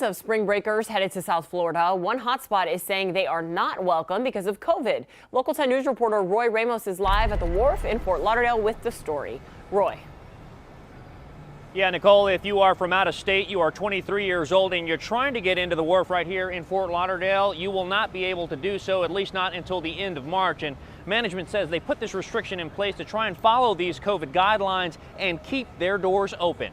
Of spring breakers headed to South Florida. One hotspot is saying they are not welcome because of COVID. Local 10 News reporter Roy Ramos is live at the Wharf in Fort Lauderdale with the story. Roy. Yeah, Nicole, if you are from out of state, you are 23 years old and you're trying to get into the Wharf right here in Fort Lauderdale, you will not be able to do so, at least not until the end of March. And management says they put this restriction in place to try and follow these COVID guidelines and keep their doors open.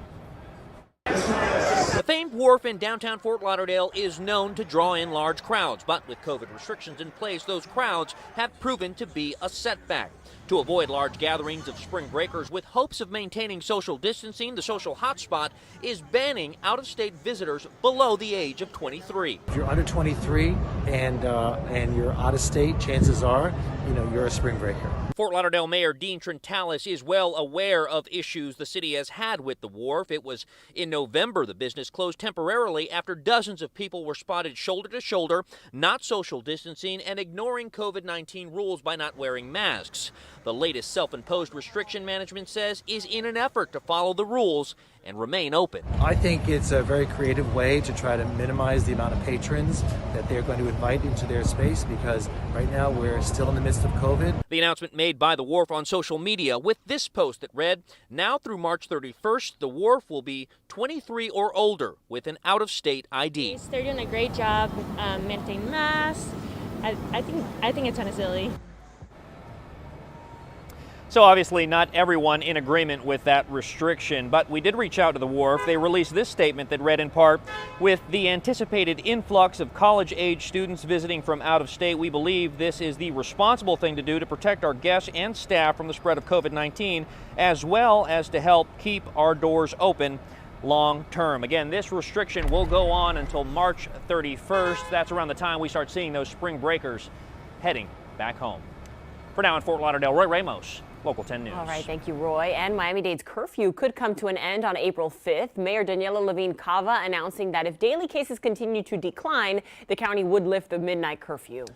The famed Wharf in downtown Fort Lauderdale is known to draw in large crowds, but with COVID restrictions in place, those crowds have proven to be a setback. To avoid large gatherings of spring breakers with hopes of maintaining social distancing, the social hotspot is banning out-of-state visitors below the age of 23. If you're under 23 and you're out of state, chances are, you're a spring breaker. Fort Lauderdale Mayor Dean Trentalis is well aware of issues the city has had with the Wharf. It was in November the business closed temporarily after dozens of people were spotted shoulder to shoulder, not social distancing and ignoring COVID-19 rules by not wearing masks. The latest self-imposed restriction, management says, is in an effort to follow the rules and remain open. I think it's a very creative way to try to minimize the amount of patrons that they're going to invite into their space, because right now we're still in the midst of COVID. The announcement made by the Wharf on social media with this post that read, "Now through March 31st, the Wharf will be 23 or older with an out-of-state ID." They're doing a great job maintaining masks. I think it's kind of silly. So obviously not everyone in agreement with that restriction, but we did reach out to the Wharf. They released this statement that read in part, "With the anticipated influx of college-age students visiting from out of state, we believe this is the responsible thing to do to protect our guests and staff from the spread of COVID-19, as well as to help keep our doors open long term." Again, this restriction will go on until March 31st. That's around the time we start seeing those spring breakers heading back home. For now in Fort Lauderdale, Roy Ramos, Local 10 News. All right, thank you, Roy. And Miami-Dade's curfew could come to an end on April 5th. Mayor Daniela Levine Cava announcing that if daily cases continue to decline, the county would lift the midnight curfew.